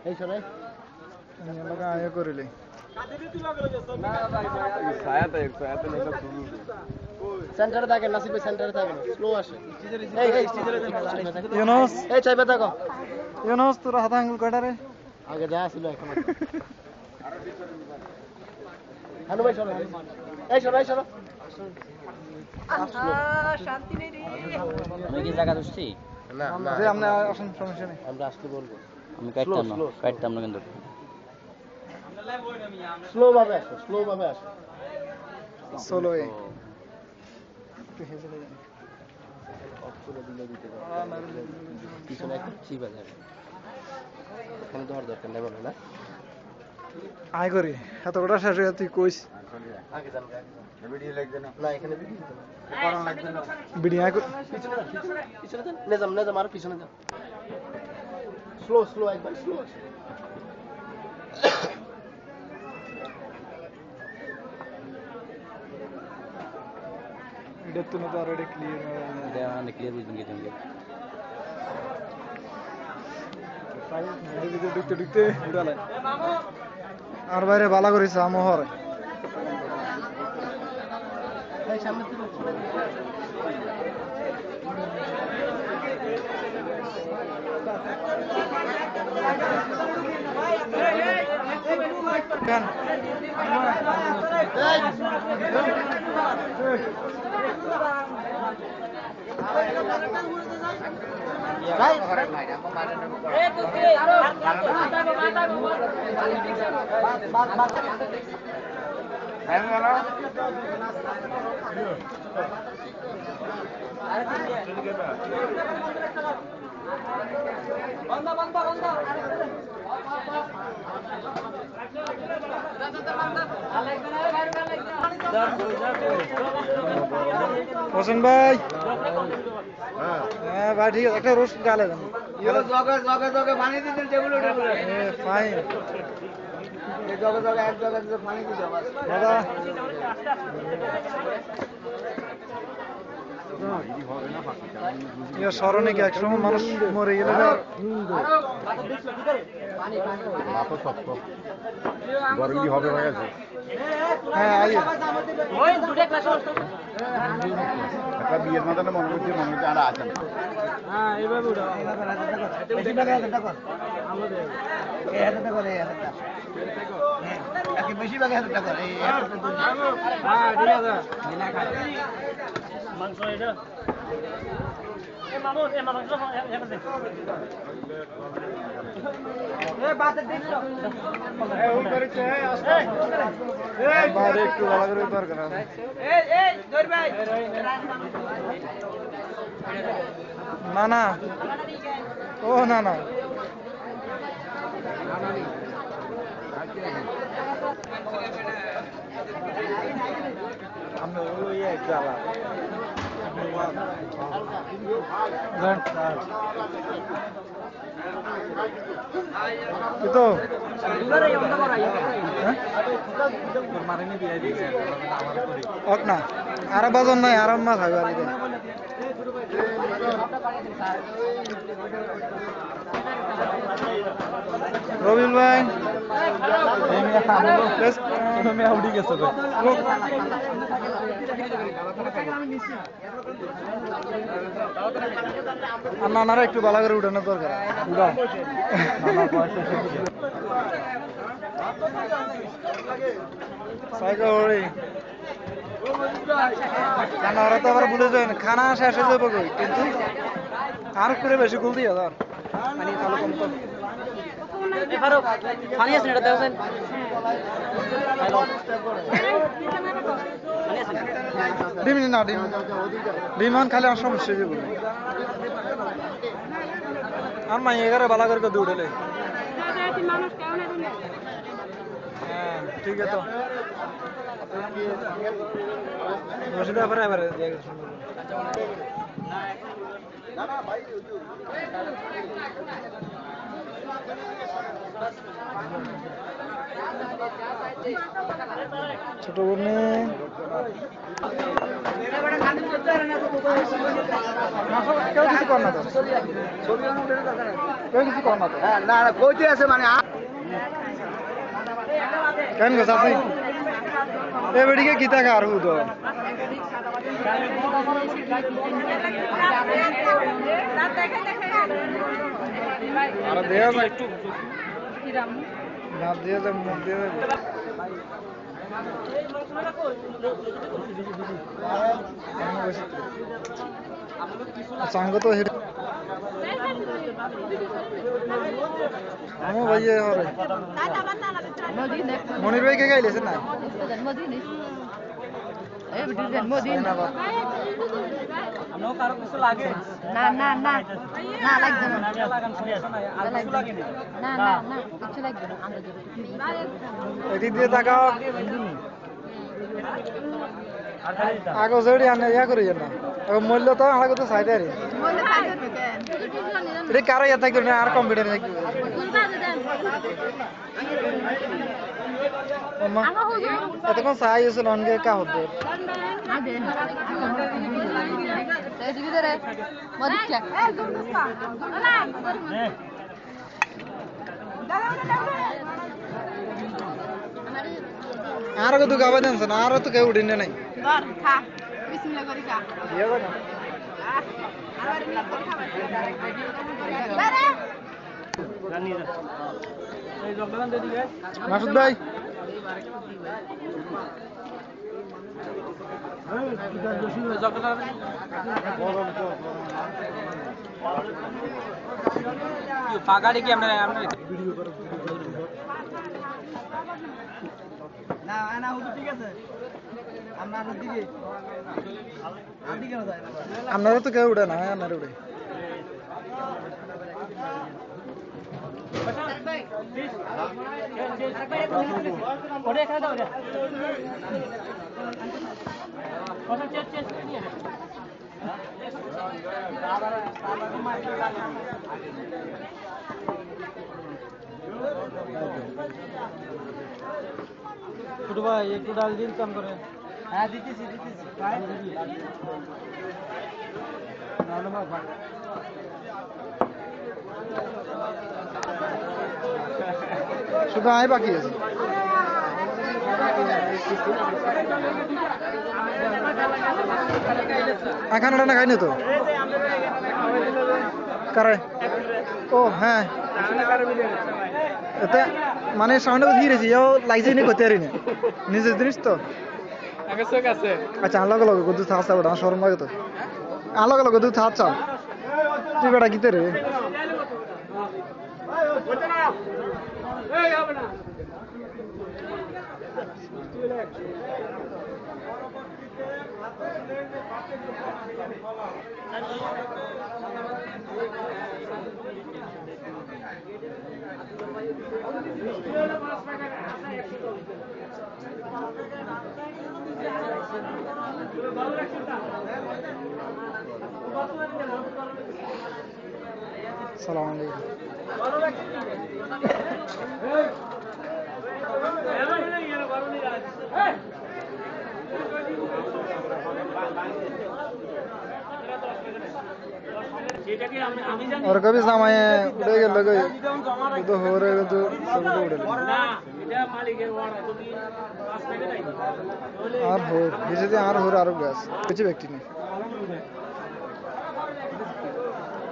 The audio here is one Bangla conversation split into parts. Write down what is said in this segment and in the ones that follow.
এই শোনাই লগা আয় করিলে সেন্টারে থাকে নাসিব ভাই সেন্টারে থাকে স্লো আসে ইউনুস এই চাইবে থাকো ইউনুস তোর হাত আঙ্গুল কয়টা রে আগে যা ছিল এখন হানু ভাই শোনো এই শোনো শান্তি নেই রে আমি কি জায়গা দুষছি না না যে আপনি আসেন সমস্যা নেই আমরা আসতে বলবো আমি কাটতাম না কিন্তু স্লো ভাবে আসো সোলো এ পিছনে একটা চিপ আছে এখানে ধর দরকার নেই বলো না আয় করি এত কটা শেষ হয়ে তুই কইস আগে যান ভিডিও লাগবে না এখানে ভিডিও করার লাগবে না বিডি আয় করি পিছনে যান নেজাম আর পিছনে যান স্লো একবার স্লো এটা তো না আর এটা ক্লিয়ার আমি ক্লিয়ার বুঝবেন কি তুমি ঢুকতে উড়ালে আর বাইরে বালা করিস আমহর এই সামনে থেকে কেন হোসেন ভাই হ্যাঁ ভাই ঠিক আছে একটা রোজ গালে দেন জগে পানি দিতেন টেবিলে ফাইন জগে এক জায়গায় পানি দিতে দাদা স্মরণে কি একসময় মানুষ মরে গেলে হ্যাঁ একটা বিয়ের মাথানে মনে করছে আর আছেন বেশি ভাগে হাজারটা করে মাংস এটা বাইরে একটু ভালো করে দরকার না ও না itu ok na arab bazon nai arab ma thakbe ari Rabiul ভাই আমি আউডি গেছে নানারা একটু ভালো করে উঠানোর দরকার ওরা তো আবার ভুলে যায় খানা শেষ হয়ে যাবো কিন্তু আর করে বেশি গুল দিয়ে ধর পানি ভালো কম কম পানি আছে এটা দেওয়া ডিম না ডিমান খালি আর সমস্যা হয়ে যাবে আর মাই এগারে বালা করে দৌড়েলে হ্যাঁ ঠিক আছে তো বসে এবারে এবারে ছোট বোনে কেউ কিছু কর না তো কেউ কিছু কর না তো না না কইতে আছে মানে কেন গো চাচি এ বেডিকে গীতা কার হুদো আর দেয়া না একটু না দিয়ে যা মুখ দিয়ে सांग तो हेड আমি ভাইয়ে হরে মনির ভাই কে গাইলেছেন না এই ভিডিও জন্মদিন আমরাও কারো কিছু লাগে না না না না লাগবে না লাগান শুনে আসো না আর কিছু লাগে না না না না কিছু লাগবে না আমরা এদিক দিয়ে তাকাও আগে জড়ি আনে ইয়া করি না মূল্য তো আগে তো চাইতে আরে এটা কারো ইয়া থাকবে না আর কম্পিউটার থাকবে মামা এতক্ষণ চাই আছে অনগে কা হতো আর কত গাবা দেন না আর তো কেউ উঠিনে নাই খা বিসমিল্লাহ করি খা দিয়ে দাও মাসুদ ভাই পাগাড়ি কি আমরা আমরা না না হুজুর ঠিক আছে আমরা আর দিকে আর দিকে না যায় আপনারা তো কেউ উঠে না আপনারা উঠে ওরে এখানে দাও রে কথা চেক চেক নিয়ে ছোট ভাই একটু ডাল দিন কাম করে হ্যাঁ দিতেছি শুধু আয় বাকি আছে খানাটা না খাইনি তো কারে ও হ্যাঁ এতে মানে সামনে ধীরেছি ও লাগছে নি করতে পারি না নিজের জিনিস তো আচ্ছা আলাদা লগে কত থাকছে ওটা আমার শরম লাগে তো আলাদা লগে তুই থাক চাও তুই বেটা গীতে রে সালাম আলাইকুম और कभी समय उड़े गए लगे तो हो रहे तो सब तो उड़े আর হোর বিজেতে আর হোর আরো গাছ কিছু ব্যক্তি নেই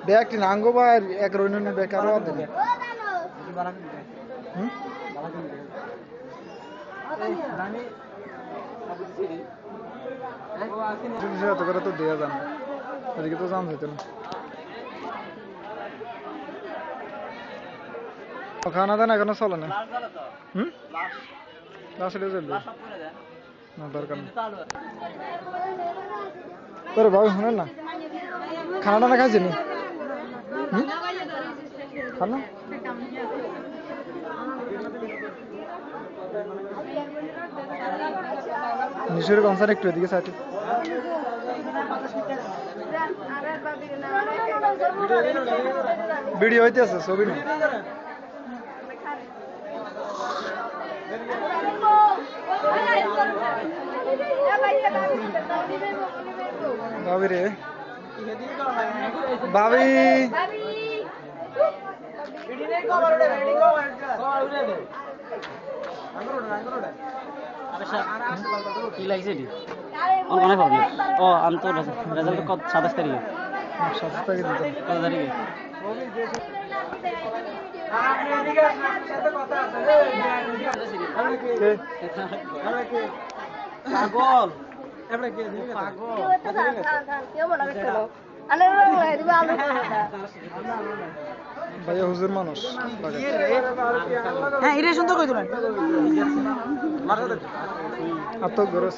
ব্যক্তি নাঙ্গো বা এক রইনে বেকারও আছে না তো করে তো দেয়া যান ওদিকে তো জান হইতো না খানা দানা এখনো চলে না লাস্টে চলবে না দরকার নেই তোর ভাই শুনেন না খানা টানা খাইছে নি খানা নিশুর কনসার্ট একটু এদিকে সাইডে ভিডিও হইতে আছে ছবি নেই ভাবি রে ভাবি কি লাগছে এটি অনেক হবে ও আমি তো রেজাল্ট কত 27 তারিখে 27 তারিখে দিতে কত তারিখে পাগল ভাইয়া হুজুর মানুষ হ্যাঁ এটা সুন্দর করে দিলেন আত্মক গরো